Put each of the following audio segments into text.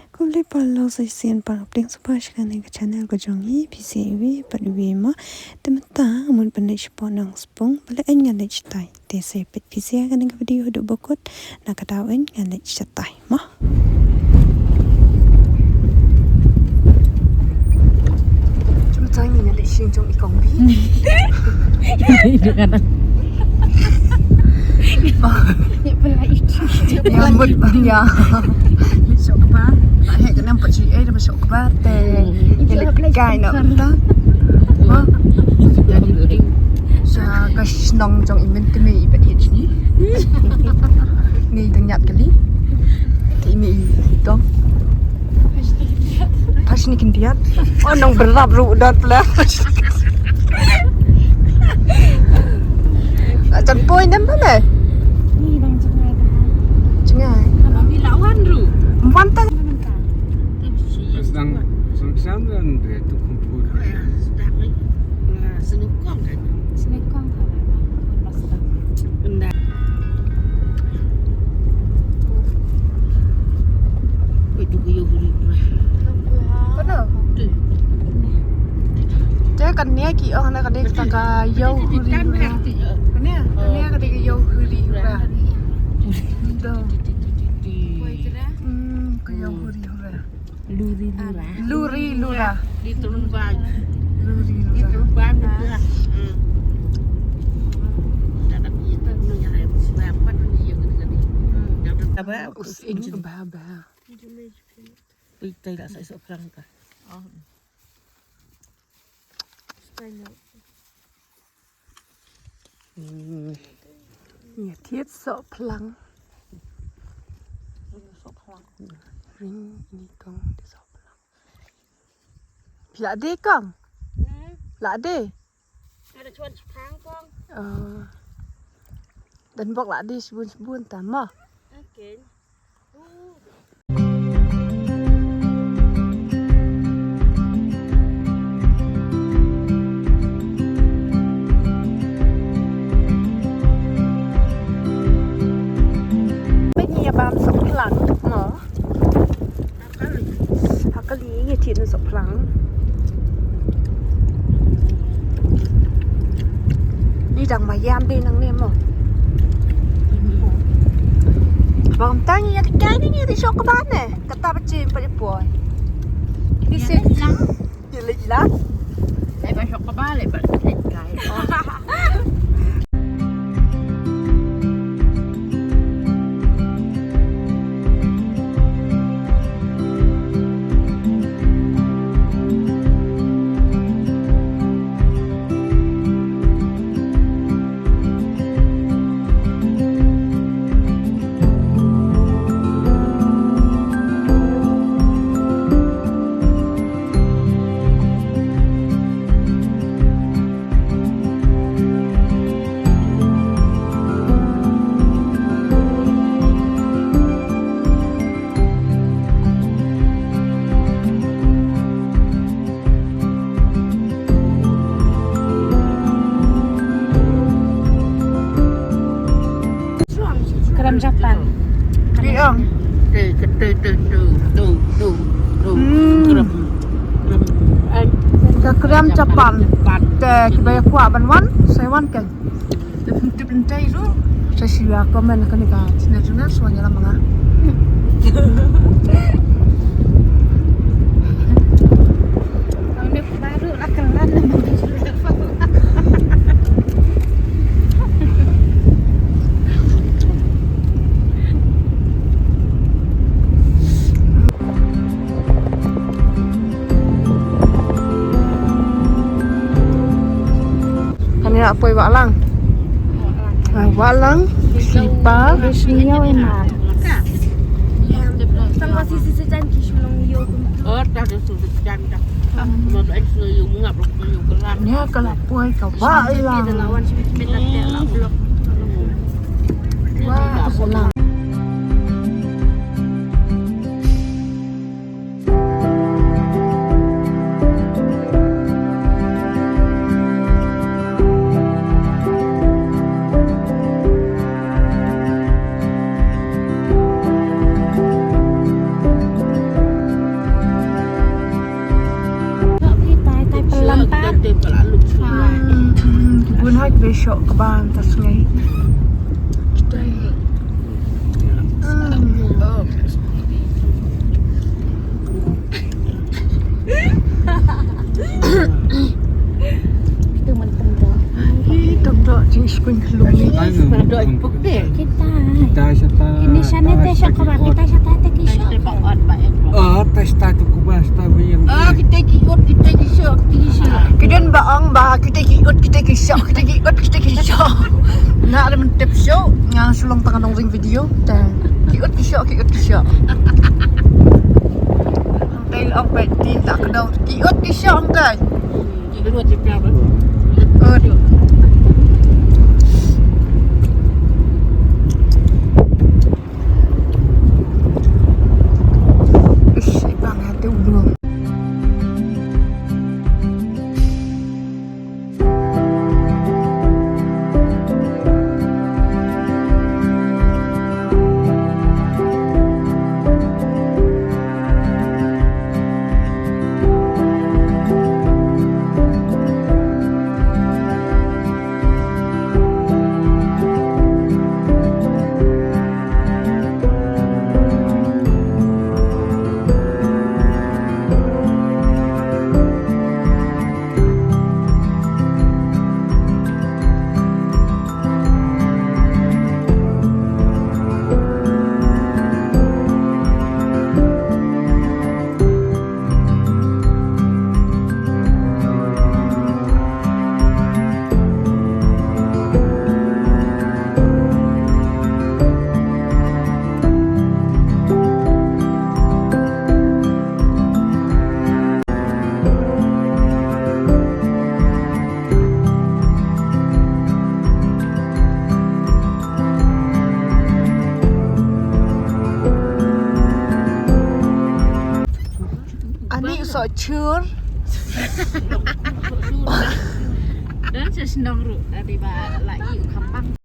Kuli pala sa isian parapling subash ka ng channel ko jongi PCAV paliwi mo temata amun pandai sipo nang spong bala nga lech tai te sepet PCA ka ng video do bokot nakatawin nga lech tai mo temata nga lech sing jong ikong bi ya mut ya sok ba hay cái năm chị ấy là sok ba te cái gai nó đó sa cái nong trong invent mi ba ít nhỉ ni đang nhặt cái lý thì mi đó pas ni kindiat oh nong berap ru dat lah chân poi ném đó này Mantap. Sedang samsan dia tu kumpul. Senukong kan? Senukong kan? Pasal benda. Itu kuyo buri. Betul. Jadi kan ni ki orang nak kadek taka yau huri. Kan ni kadek yau huri hura. Betul. Luri lura Di turun baju. luri Di lura turun baju lah. Dapat kita punya hari berapa tu yang kena. Dapat apa? using bah Kita tak saya seorang kah? Oh. ni thiết sợ plang ring ni kong de sợ plang la de kong la de Ada cuan sekarang kong. dan bok la de sebun tama Okay. bám sọc lắng mở cái lý nghe thiệt là sọc lắng đi đằng mà giam đi năng nem mà vòng tay như cái này như thì cho các bạn này các ta bắt chim phải bồi đi xem gì lịch lắm Saya besok ke balik balik kai. Keram Jepang. đi không Keram. cái gram Japan tè cái bay qua ban wan sai wan kan tepin tay ru saya siap komen kan ka sini juga soalnya lama ngah Ini baru lah keran. Kanina apoy walang. Walang sipa. Resminya memang. Sama sisi sejanji sulung yo. Oh, dah ada sudah janda. Mau ekspor yung ngap yung keran. Nya kalapoy ka wa Ada lang. lawan sibit-sibit nanti lah blok. Wah, walang. Kita pula lu sungai. Kebun hai besok ke ban tas sungai. Itu menteng dah. Tok jing spring kelung ni. Pada ipuk deh. Kita. Kita sata. Ini sana teh syakara kita syata teh kisah. Kita bawa baik. Tes ta tu kubas ta yang. Kita kiot kita kisah. Kemudian baang bah kita kiot kita kisah Nak ada mentep show yang sulung tengah nongring video dan kiot kisah. Angkai angkai tin tak kena kiot kisah angkai. Jadi dua cepet apa? Aduh. Ish, ibang hati ulung. So cur. Dan saya senang ru dari lagi kampang.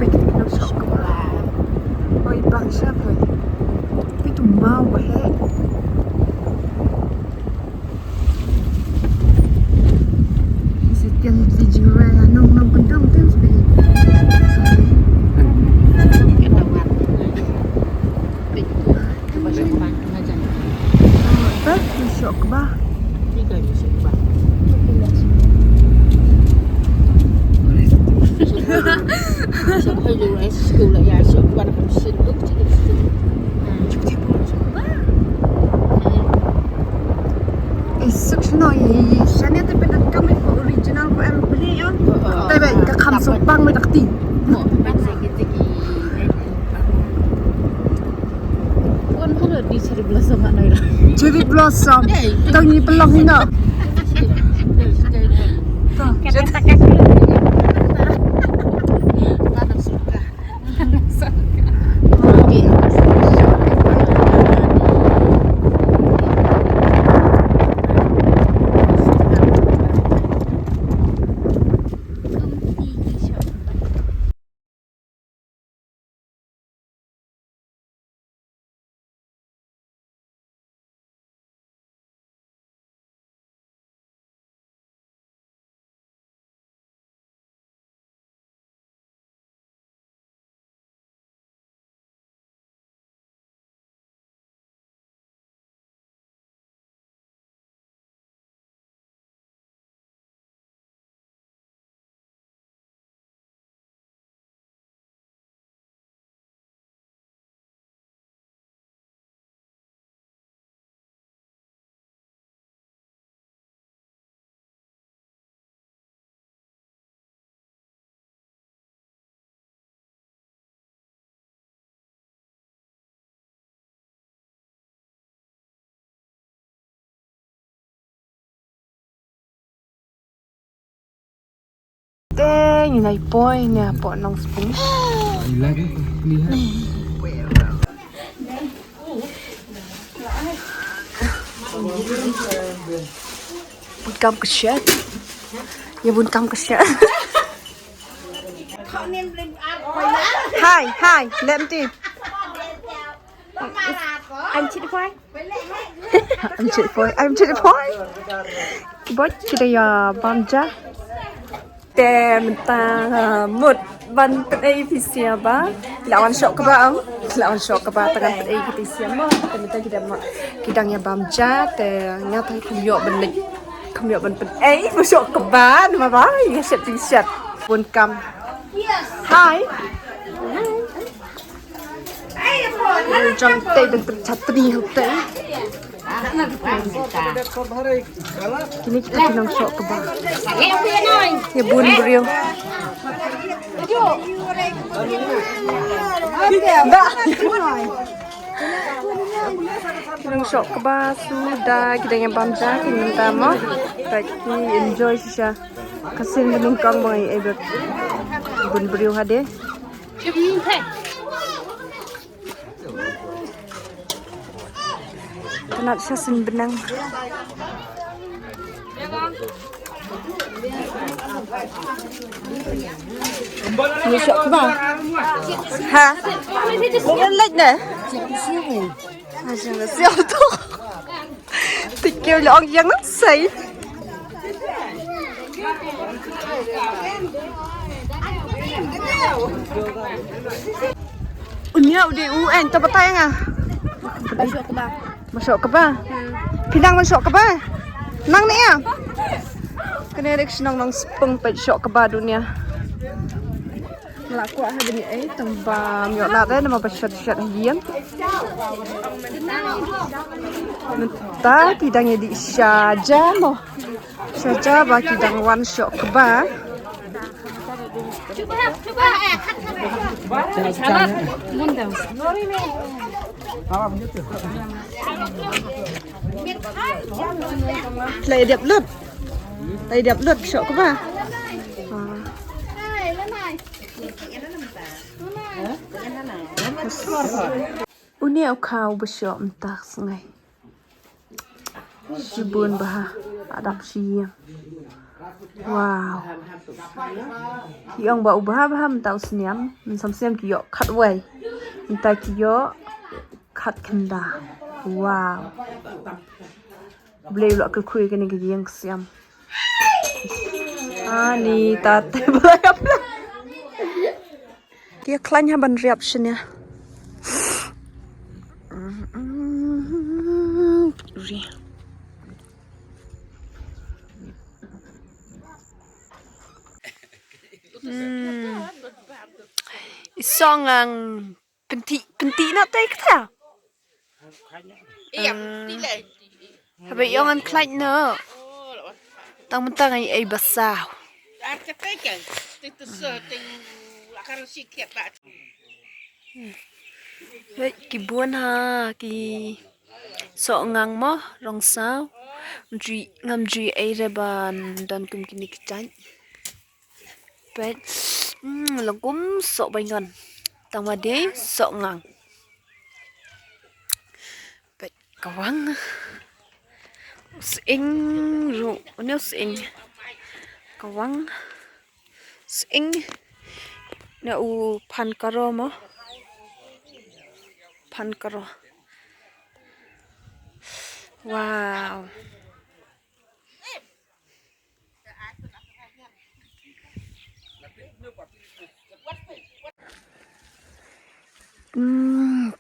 Bikin kita sok kemarin. Oh ibang siapa? Itu mau he. Setiap dijual nong kendang tu sebenarnya. Coba sembang aja. Apa? Sok bah. Tiga bisa bah. Sampai dulu sekolah ya sekolah pada musim tu cuci pun coba. Esok seno ye. Sana tu pada kami original ko em beli ya. Tapi ka kham sok bang mai takti. Mau bangsa kita ki. Pun kalau di cari belas sama nai lah. Cherry blossom. Tang ni pelong ni nak. như này boy nè bỏ nong spung Hilang tu lihat. bún cam kesian ya bún cam kesian hai lem đi Anh chị khoai. I'm chị phôi bớt kita ya banja tem ta một ban tây phi sia ba lawan sok ke ba tangan tây kita siam mo kita kita ya banja te nya thai không yo ban ấy mo sok ke ba ma ba ya set ti set bun kam hai trong tây ban chatri hok tây kini kita pinang sok ke ba ya bun beriu pinang sok ke ba sudah kita yang bamja kita minta mo bagi enjoy sisa kasih menungkang mai ebet bun beriu hade Kenapa sasin benang? Ini sok ke ba? Ha? Bukan lek nè. Jangan siêu tu. Thì kêu là ông dân nó xí. Unyau di UN tempat tayang ah. Masuk ke ba? Pinang masuk ke ba? Nang ni ah. Kena rek senang nang sepeng pet sok ke ba dunia. Laku ah bini tembam yo la nama basyat-syat hiam. Menta tidangnya di saja mo. Saja ba tidang wan sok ke ba? Lại đẹp lướt. Lại đẹp lướt sợ các bạn. Uni au kau besok entah sengai. Sibun bah adap siang. Wow. Yang bau bah mentau seniam, mensam-siam kiyo cut way. Entah kiyo cut kenda. Wow. Boleh pula kui kena ke yang siam. Ni tate boleh apa? Dia klanya ban reaction ya. Isong ang penti nak tay kata. Habis yang an klanya no. Tang-tang ay basah. Kibuan ha ki so ngang mo rong sao ngam ji ai reban dan kum kini kicai pet lagum so baingan tang wade so ngang pet kawang sing ru ne sing kawang sing na u pan karo mo pan karo. Wow.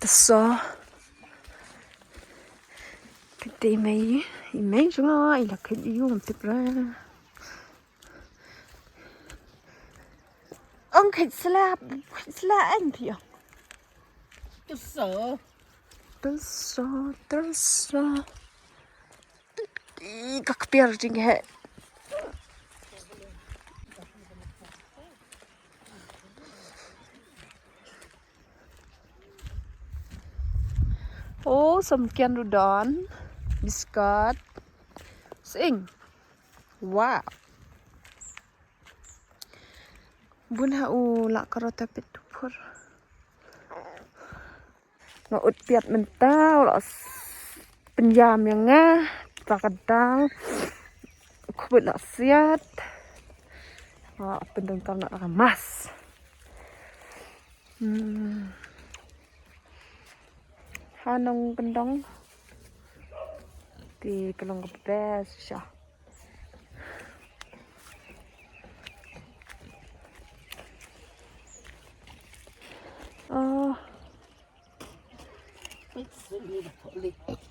Teso. Kete mai juga ila kediu tipra. Ông khịt slap anh thì Terso. Các biar jing he. Oh, samkian udon, biscuit, sing. Wow. bun hau lak karota pet tupur ngaut piat mentau lak penjam yang ngah takadang kubut lak siat pendengkau nak ramas hanong kendong di kelong kebes syah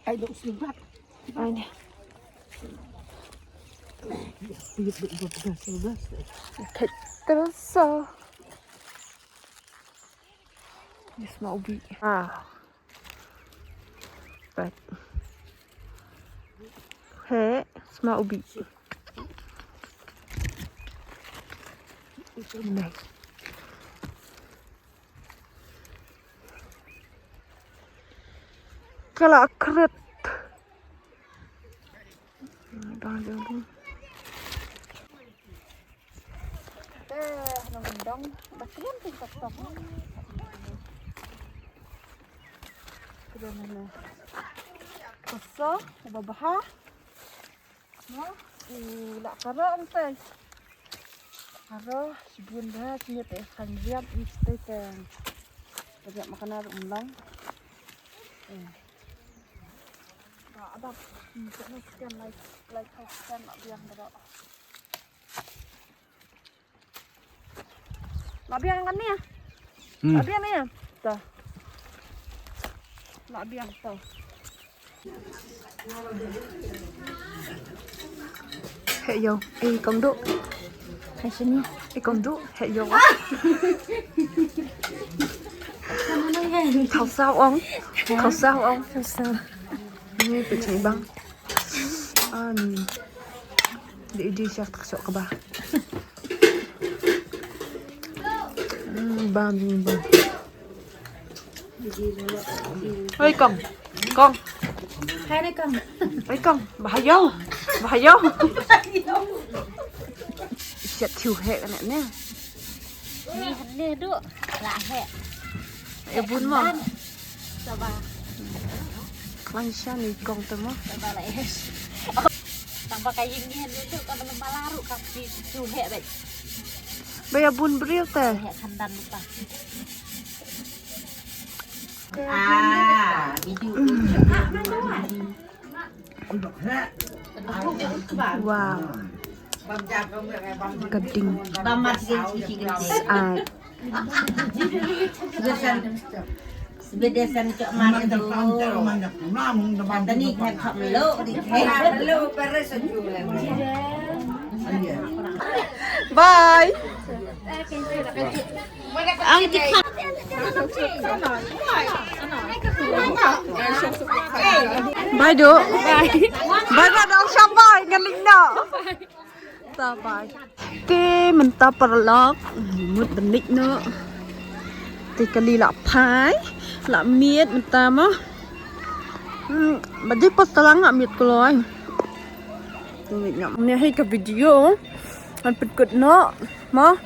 ai đụng xuống bắt ai nè thịt terus this mau ubi but he small ubi này kalau keret đang luôn nó gần đông đặc biệt thì tập tập cái này koso babah no la karo ante karo sebunda sini teh kan lihat istri teh banyak makanan ulang ada jenis kan like kan yang berapa Labiang kan ni ya? Labiang ni ya? Tuh. Labiang tuh. Hệ dầu, công độ. Hay sini. Công độ, hệ dầu. Khẩu sao ông? Khẩu sao ông? Khẩu sao. Ini pecah bang. Di chef tak sok ke bah. Bam. Ơi con. Hai đây con. Ơi con, bà vô. Chặt chiều hệ cái này nè. Ni hande du. La he. Bún mà. Coba. Langsung nih con temo. Coba la he. Tambah kayak gini dulu kalau malaru kaki tu he baik. Bây giờ bún brio teh. He kandan lupa. Wow. Gading. Sebedasan cok mana tu? Kata ni kan tak melu, melu peres jualan. Bye. Ang dikhat. Bye do. Bye ba dong siapa ngaling na. Ta bye. Ke menta perlok mut benik no. Ti kali lak phai, lak miet menta mo. Badi pas talang ngak miet keloi. Ni hai ke video. An pekut no. Mo.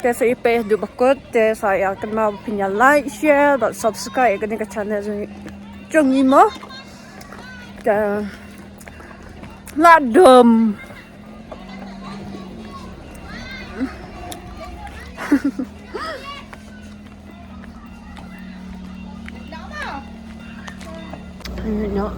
Saya IP du bakut, saya akan mau punya like, share, dan subscribe ke channel ini mo. Dan ladem. No.